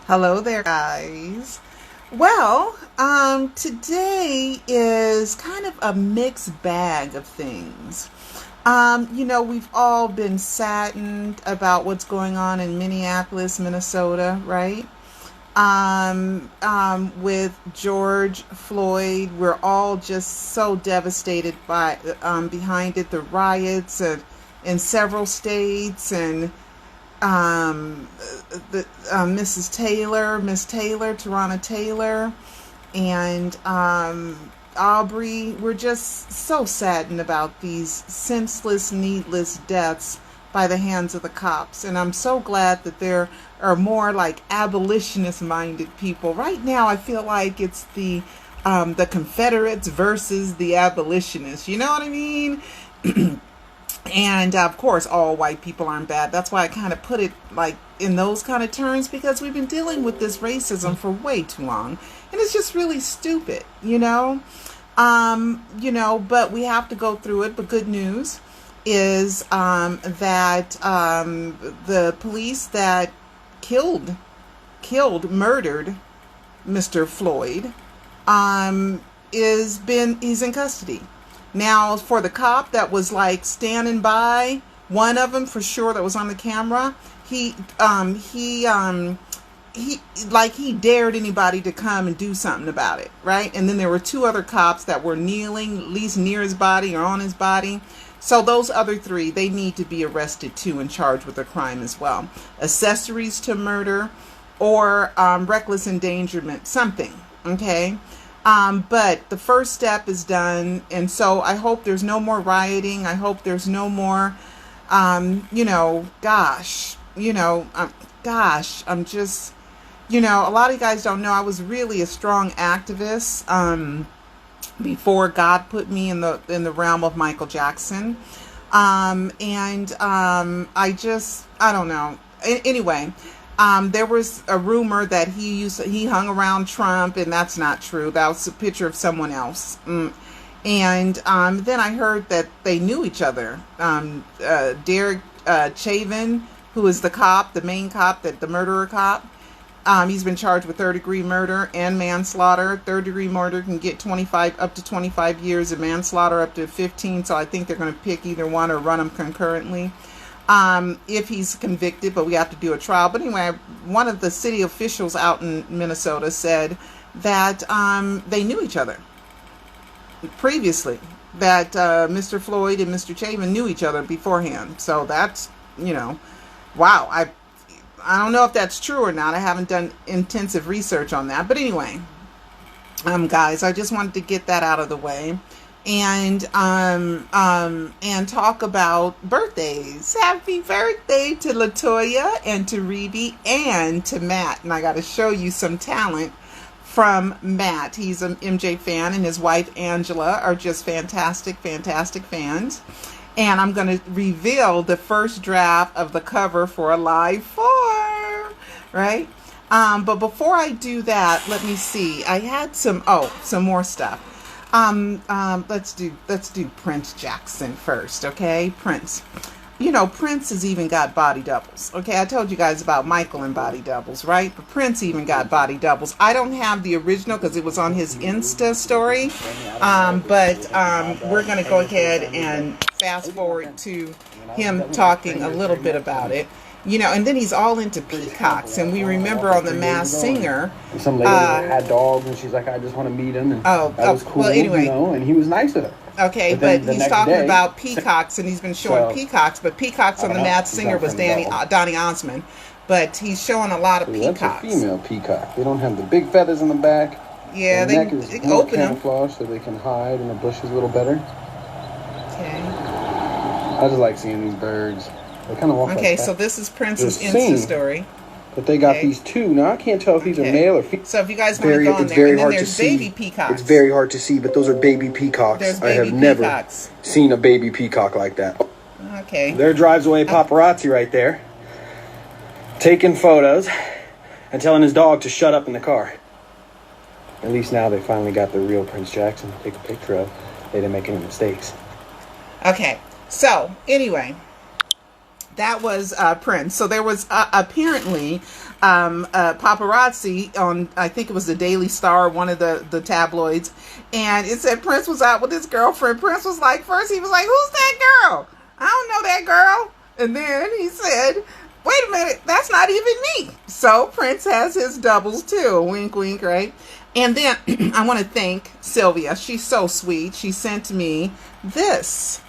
Hello there, guys. Today is kind of a mixed bag of things. We've all been saddened about what's going on in Minneapolis, Minnesota, right? With George Floyd, we're all just so devastated by behind it. The riots in several states, and the Miss Taylor, Tarana Taylor, and Aubrey. We're just so saddened about these senseless, needless deaths by the hands of the cops. And I'm so glad that there are more like abolitionist-minded people. Right now, I feel like it's the Confederates versus the abolitionists. You know what I mean? And of course, all white people aren't bad. That's why I kind of put it like in those kind of terms, because we've been dealing with this racism for way too long, and it's just really stupid, But we have to go through it. But good news is that the police that murdered Mr. Floyd, he's in custody. Now, for the cop that was like standing by, one of them for sure that was on the camera, he dared anybody to come and do something about it, right? And then there were two other cops that were kneeling, at least near his body or on his body. So those other three, they need to be arrested too and charged with a crime as well. Accessories to murder or reckless endangerment, something, okay? But the first step is done, and so I hope there's no more rioting. I hope there's no more, I'm just, a lot of you guys don't know, I was really a strong activist before God put me in the realm of Michael Jackson. I don't know. Anyway. There was a rumor that he hung around Trump, and that's not true. That was a picture of someone else. And then I heard that they knew each other. Derek Chauvin, who is the main cop, the murderer cop, he's been charged with third-degree murder and manslaughter. Third-degree murder can get up to 25 years, and manslaughter up to 15. So I think they're going to pick either one or run them concurrently. If he's convicted, but we have to do a trial. But anyway, one of the city officials out in Minnesota said that they knew each other previously, that Mr. Floyd and Mr. Chauvin knew each other beforehand. So that's, wow. I don't know if that's true or not. I haven't done intensive research on that. But anyway, guys, I just wanted to get that out of the way. And talk about birthdays. Happy birthday to Latoya and to Reedy and to Matt. And I got to show you some talent from Matt. He's an MJ fan, and his wife Angela are just fantastic fans. And I'm going to reveal the first draft of the cover for Alive 4, right? But before I do that, let me see. I had some more stuff. Let's do Prince Jackson first, okay? Prince. Prince has even got body doubles. Okay, I told you guys about Michael and body doubles, right? But Prince even got body doubles. I don't have the original because it was on his Insta story. But we're going to go ahead and fast forward to him talking a little bit about it. And then he's all into peacocks, and we remember on The Masked Singer. Some lady had dogs, and she's like, "I just want to meet him," and that was cool. Well, anyway, and he was nice to her. Okay, but he's talking about peacocks, and he's been showing peacocks. But peacocks on The Masked Singer was Donny Osmond, but he's showing a lot of peacocks. That's a female peacock. They don't have the big feathers in the back. Yeah, the neck is more camouflage, so they can hide in the bushes a little better. Okay. I just like seeing these birds. Kind of okay, so this is Prince's Insta story. But they got these two. Now, I can't tell if these are male or female. So if you guys want to go on there, and then there's baby peacocks. It's very hard to see, but those are baby peacocks. I have never seen a baby peacock like that. Okay. There drives away paparazzi right there, taking photos and telling his dog to shut up in the car. At least now they finally got the real Prince Jackson to take a picture of. They didn't make any mistakes. Okay, so anyway, That was Prince. So there was apparently paparazzi on, I think it was the Daily Star, one of the tabloids, and it said Prince was out with his girlfriend. Prince was like, first he was like, who's that girl? I don't know that girl. And then he said, wait a minute, that's not even me. So Prince has his doubles too. Wink, wink, right? And then I want to thank Sylvia. She's so sweet. She sent me this.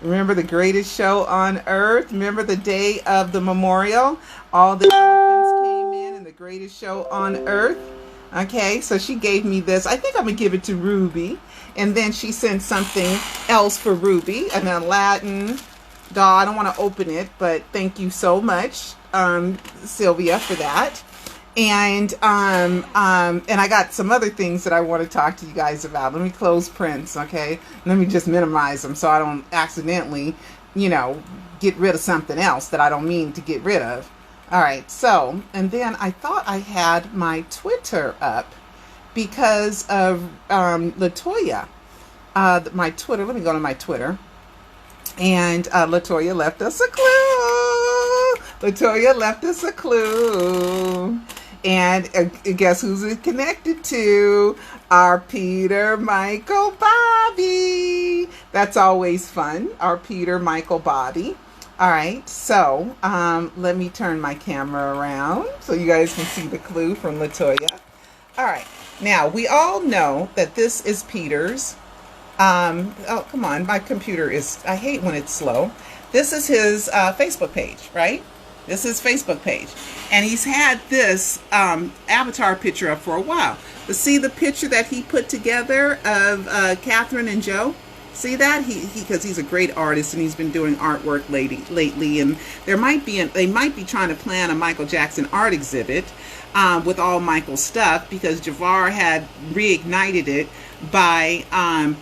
Remember the greatest show on earth? Remember the day of the memorial? All the elephants came in and the greatest show on earth. Okay, so she gave me this. I think I'm going to give it to Ruby. And then she sent something else for Ruby, an Aladdin doll. I don't want to open it, but thank you so much, Sylvia, for that. And I got some other things that I want to talk to you guys about. Let me close Prince, okay? Let me just minimize them so I don't accidentally, get rid of something else that I don't mean to get rid of. All right, so, and then I thought I had my Twitter up because of Latoya. My Twitter, let me go to my Twitter. And Latoya left us a clue. Latoya left us a clue. And guess who's it connected to? Our Peter, Michael, Bobby. That's always fun. Our Peter, Michael, Bobby. All right, so let me turn my camera around so you guys can see the clue from Latoya. All right, now we all know that this is Peter's. Oh, come on, my computer is, I hate when it's slow. This is his Facebook page, right? This is Facebook page. And he's had this avatar picture up for a while. But see the picture that he put together of Catherine and Joe? See that? Because he's a great artist and he's been doing artwork lately. And they might be trying to plan a Michael Jackson art exhibit with all Michael's stuff, because Javar had reignited it by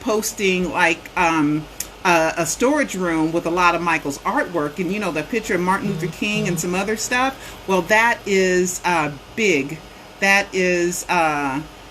posting like a storage room with a lot of Michael's artwork, and the picture of Martin Luther King and some other stuff. Well, that is big. That is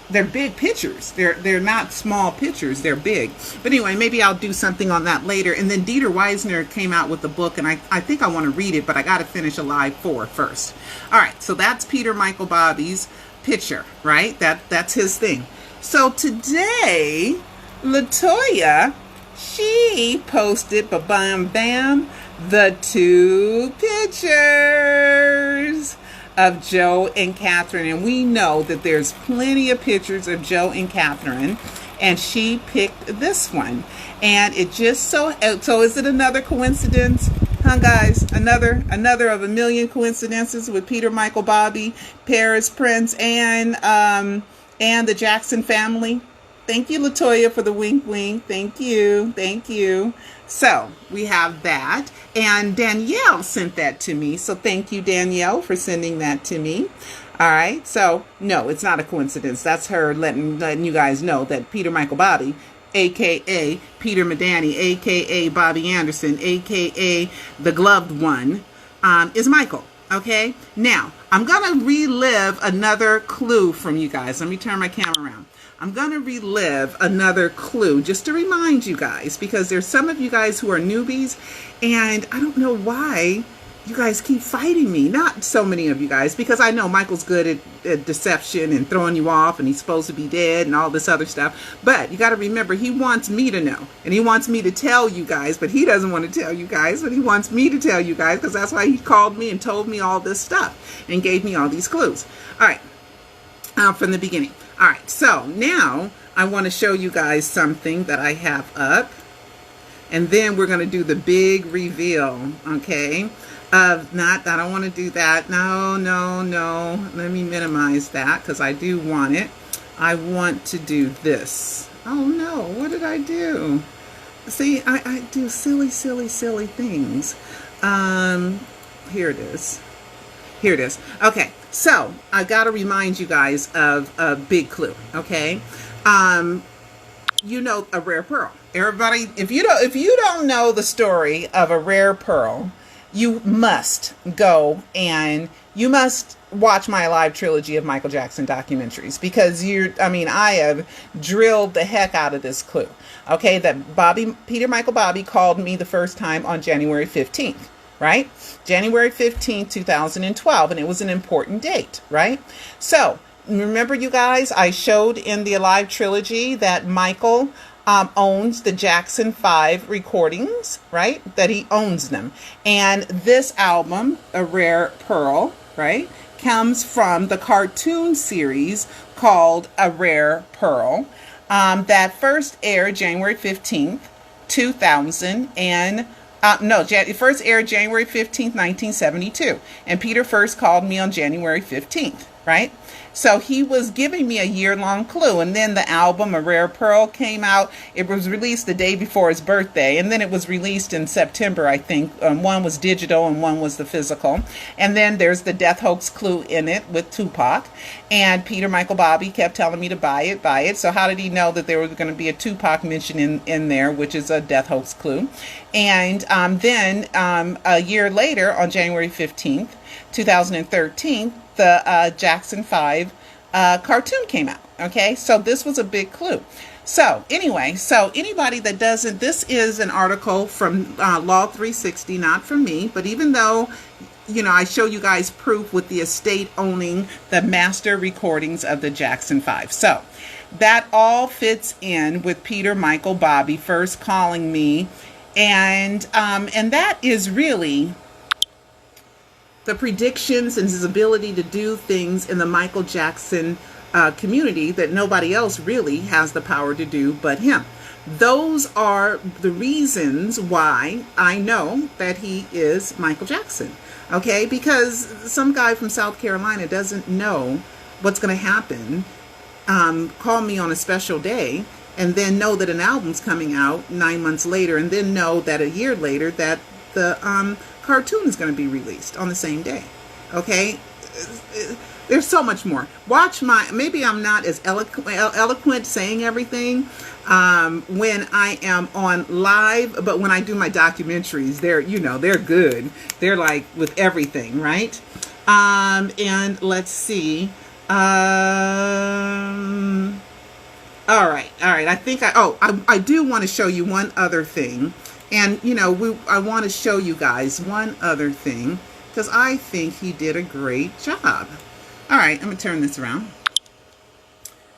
they're big pictures. They're not small pictures. They're big. But anyway, maybe I'll do something on that later. And then Dieter Weisner came out with the book, and I think I want to read it, but I got to finish Alive 4 first. All right, so that's Peter Michael Bobby's picture, right? That's his thing. So today, Latoya, she posted, ba-bam, bam, the 2 pictures of Joe and Catherine. And we know that there's plenty of pictures of Joe and Catherine. And she picked this one. And it just so is it another coincidence? Huh, guys? Another of a million coincidences with Peter Michael Bobby, Paris Prince, and the Jackson family. Thank you, Latoya, for the wink wink. Thank you. Thank you. So we have that. And Danielle sent that to me. So thank you, Danielle, for sending that to me. All right. So no, it's not a coincidence. That's her letting you guys know that Peter Michael Bobby, a.k.a. Peter Medani, a.k.a. Bobby Anderson, a.k.a. the gloved one, is Michael. Okay. Now, I'm going to relive another clue from you guys. Let me turn my camera around. I'm going to relive another clue just to remind you guys, because there's some of you guys who are newbies, and I don't know why you guys keep fighting me. Not so many of you guys, because I know Michael's good at deception and throwing you off, and he's supposed to be dead and all this other stuff. But you got to remember, he wants me to know, and he wants me to tell you guys, but he doesn't want to tell you guys, but he wants me to tell you guys, because that's why he called me and told me all this stuff and gave me all these clues. All right, from the beginning. All right, so now I want to show you guys something that I have up, and then we're going to do the big reveal, okay? I don't want to do that. No. Let me minimize that, because I do want it. I want to do this. Oh, no. What did I do? See, I do silly things. Here it is. Here it is. Okay, so I got to remind you guys of a big clue, okay? A rare pearl. Everybody, if you don't know the story of a rare pearl, you must go and you must watch my Alive trilogy of Michael Jackson documentaries, because I have drilled the heck out of this clue. Okay, that Peter Michael Bobby called me the first time on January 15th. right? January 15th, 2012, and it was an important date, right? So, remember, you guys, I showed in the Alive trilogy that Michael owns the Jackson 5 recordings, right? That he owns them. And this album, A Rare Pearl, right, comes from the cartoon series called A Rare Pearl, that first aired January 15th, 2000, and it first aired January 15th, 1972. And Peter first called me on January 15th, right? So he was giving me a year-long clue. And then the album, A Rare Pearl, came out. It was released the day before his birthday. And then it was released in September, I think. One was digital and one was the physical. And then there's the Death Hoax clue in it with Tupac. And Peter Michael Bobby kept telling me to buy it. So how did he know that there was going to be a Tupac mention in there, which is a Death Hoax clue? And then a year later, on January 15th, 2013, the Jackson 5 cartoon came out. Okay, so this was a big clue. So anyway, so anybody that doesn't, this is an article from Law 360, not from me, but even though, you know, I show you guys proof with the estate owning the master recordings of the Jackson 5. So that all fits in with Peter Michael Bobby first calling me, and that is really the predictions and his ability to do things in the Michael Jackson community that nobody else really has the power to do but him. Those are the reasons why I know that he is Michael Jackson. Okay, because some guy from South Carolina doesn't know what's going to happen, call me on a special day, and then know that an album's coming out 9 months later, and then know that a year later that the cartoon is going to be released on the same day. Okay, there's so much more. Watch maybe I'm not as eloquent saying everything when I am on live, but when I do my documentaries, they're good. They're like with everything, right? And let's see. All right. I think I do want to show you one other thing. And, you know, I want to show you guys one other thing, because I think he did a great job. All right, I'm going to turn this around.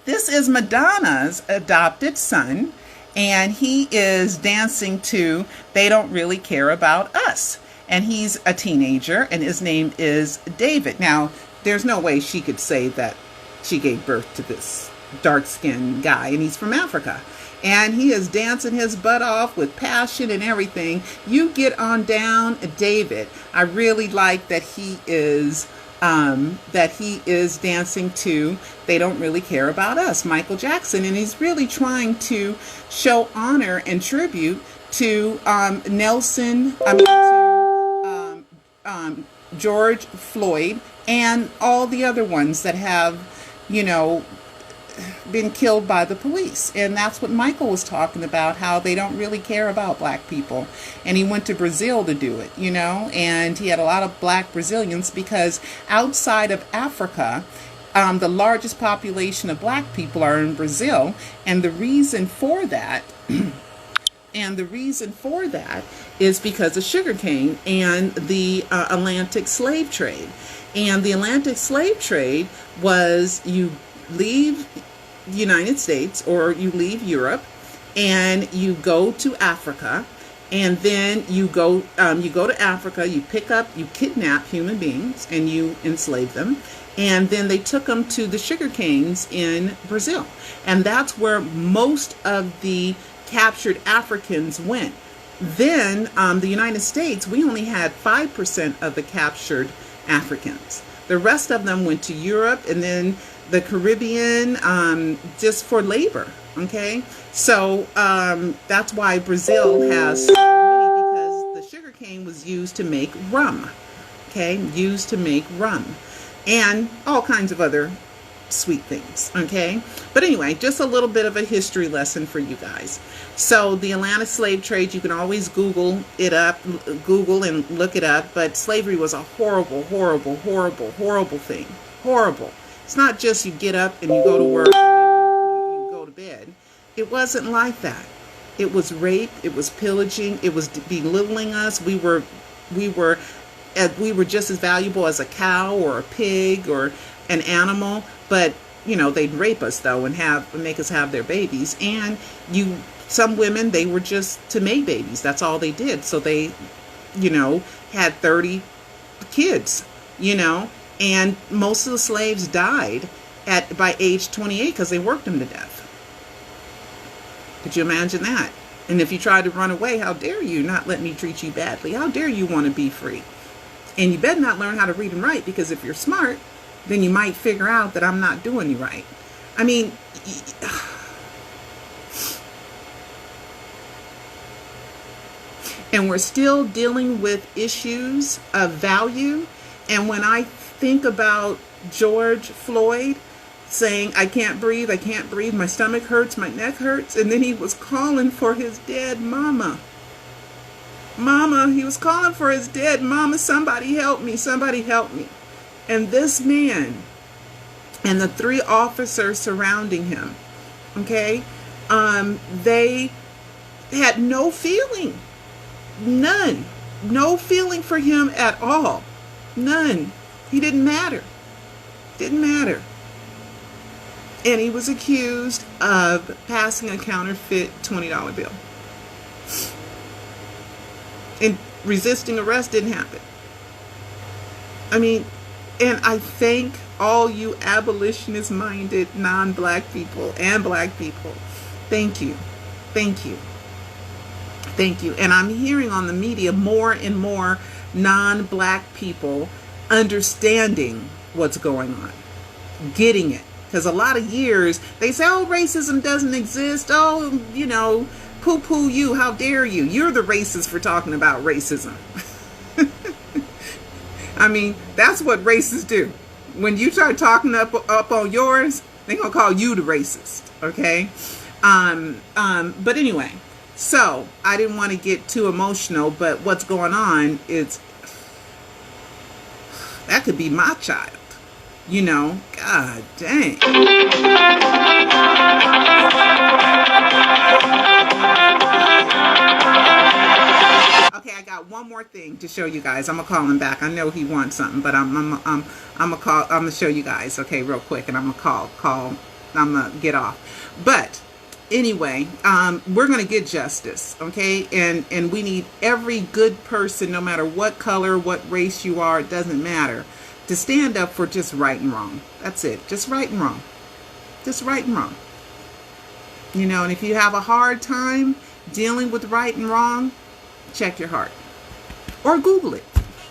This is Madonna's adopted son, and he is dancing to They Don't Really Care About Us. And he's a teenager, and his name is David. Now, there's no way she could say that she gave birth to this dark-skinned guy, and he's from Africa. And he is dancing his butt off with passion and everything. You get on down, David. I really like that he is dancing to They Don't Really Care About Us, Michael Jackson. And he's really trying to show honor and tribute to George Floyd and all the other ones that have, you know, been killed by the police. And that's what Michael was talking about, how they don't really care about black people. And he went to Brazil to do it, you know, and he had a lot of black Brazilians, because outside of Africa, the largest population of black people are in Brazil. And the reason for that is because of sugarcane and the Atlantic slave trade. And the Atlantic slave trade was, you leave the United States or you leave Europe and you go to Africa, and then you go to Africa, you kidnap human beings and you enslave them, and then they took them to the sugar canes in Brazil, and that's where most of the captured Africans went. Then the United States, we only had 5% of the captured Africans. The rest of them went to Europe and then the Caribbean, just for labor. Okay, so that's why Brazil has so many, because the sugar cane was used to make rum. Okay, used to make rum and all kinds of other sweet things. Okay, but anyway, just a little bit of a history lesson for you guys. So the Atlantic slave trade, you can always Google and look it up, but slavery was a horrible, horrible, horrible, horrible thing. Horrible. It's not just you get up and you go to work and you go to bed. It wasn't like that. It was rape, it was pillaging, it was belittling us. We were we were just as valuable as a cow or a pig or an animal. But they'd rape us though and make us have their babies. And some women, they were just to make babies. That's all they did. So they had 30 kids, and most of the slaves died by age 28 because they worked them to death. Could you imagine that? And if you tried to run away, how dare you not let me treat you badly? How dare you want to be free? And you better not learn how to read and write, because if you're smart, then you might figure out that I'm not doing you right. I mean, and we're still dealing with issues of value. And when I think about George Floyd saying, I can't breathe, my stomach hurts, my neck hurts, and then he was calling for his dead mama. He was calling for his dead mama, somebody help me, somebody help me. And this man and the 3 officers surrounding him, okay, they had no feeling. None. No feeling for him at all. None. He didn't matter. Didn't matter. And he was accused of passing a counterfeit $20 bill. And resisting arrest didn't happen. I mean, and I thank all you abolitionist-minded non-black people and black people. Thank you. Thank you. Thank you. And I'm hearing on the media more and more non-black people understanding what's going on, getting it. Because a lot of years they say, oh, racism doesn't exist. Oh, poo-poo you. How dare you? You're the racist for talking about racism. I mean, that's what racists do. When you start talking up on yours, they're going to call you the racist. Okay? But anyway, so I didn't want to get too emotional, but what's going on is that could be my child. God dang. Okay, I got one more thing to show you guys. I'm gonna call him back. I know he wants something, but I'm gonna show you guys, okay, real quick, and I'm gonna I'm gonna get off. But anyway, we're gonna get justice, okay? And we need every good person, no matter what color, what race you are, it doesn't matter, to stand up for just right and wrong. That's it. Just right and wrong. Just right and wrong. And if you have a hard time dealing with right and wrong, check your heart. Or Google it.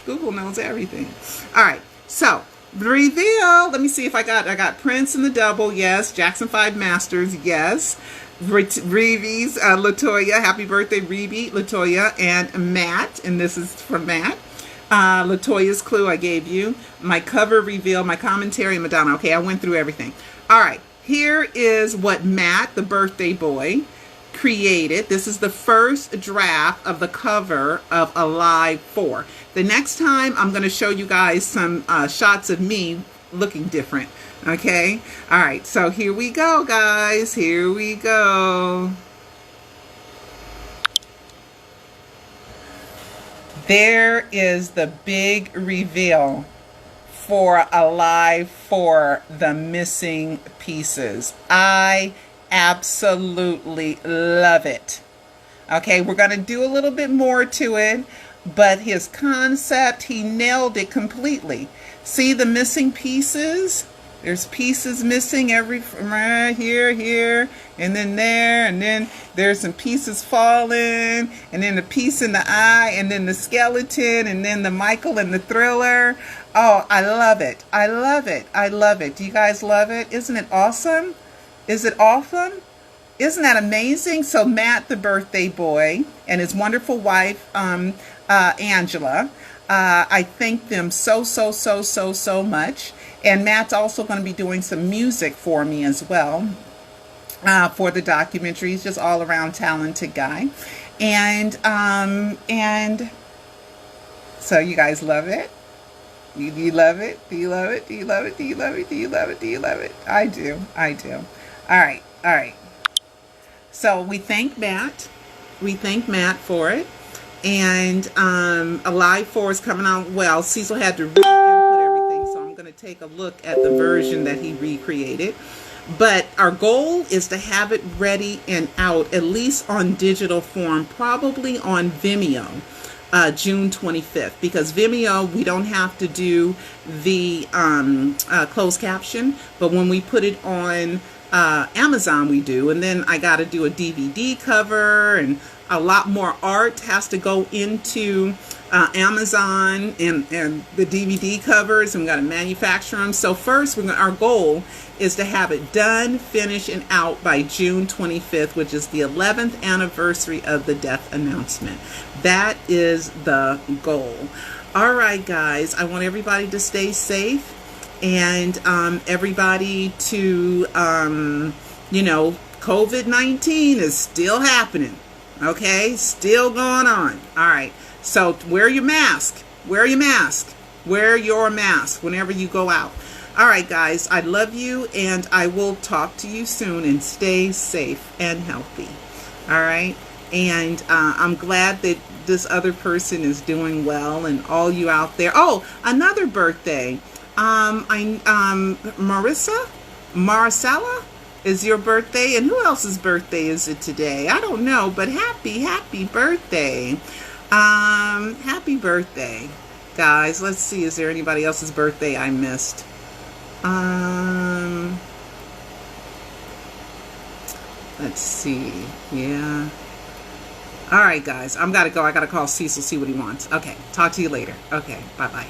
Google knows everything. All right. So, reveal. Let me see if I got Prince in the double. Yes. Jackson 5 Masters. Yes. Reeves, Latoya. Happy birthday, Reeve, Latoya, and Matt. And this is from Matt. Latoya's clue I gave you, my cover reveal, my commentary, Madonna. Okay, I went through everything. All right, here is what Matt, the birthday boy, created. This is the first draft of the cover of Alive 4. The next time I'm going to show you guys some shots of me looking different. Okay, all right, so here we go, guys. Here we go. There is the big reveal for Alive 4, the missing pieces. I absolutely love it. Okay, we're going to do a little bit more to it, but his concept, he nailed it completely. See the missing pieces? There's pieces missing from right here, and then there, and then there's some pieces falling, and then the piece in the eye, and then the skeleton, and then the Michael and the Thriller. Oh, I love it. I love it. I love it. Do you guys love it? Isn't it awesome? Is it awesome? Isn't that amazing? So Matt, the birthday boy, and his wonderful wife, Angela, I thank them so much. And Matt's also going to be doing some music for me as well for the documentary. He's just all around talented guy. And so you guys love it? Do you love it? Do you love it? Do you love it? Do you love it? Do you love it? Do you love it? I do. I do. All right. All right. So we thank Matt. We thank Matt for it. And Alive 4 is coming out. Well, Cecil had to re-input everything, so I'm going to take a look at the version that he recreated. But our goal is to have it ready and out, at least on digital form, probably on Vimeo, June 25th. Because Vimeo, we don't have to do the closed caption, but when we put it on Amazon, we do. And then I got to do a DVD cover, and a lot more art has to go into Amazon and the DVD covers, and we got to manufacture them. So first, our goal is to have it done, finished, and out by June 25th, which is the 11th anniversary of the death announcement. That is the goal. All right, guys, I want everybody to stay safe, and everybody to, you know, COVID-19 is still happening. Okay, still going on. All right, so wear your mask. Wear your mask. Wear your mask whenever you go out. All right, guys, I love you, and I will talk to you soon, and stay safe and healthy. All right, and I'm glad that this other person is doing well, and all you out there. Oh, another birthday. Maricela is your birthday, and who else's birthday is it today? I don't know, but happy birthday. Happy birthday, guys. Let's see, is there anybody else's birthday I missed? Let's see. Yeah. All right, guys, I'm gotta go. I gotta call Cecil, see what he wants. Okay, talk to you later. Okay, bye-bye.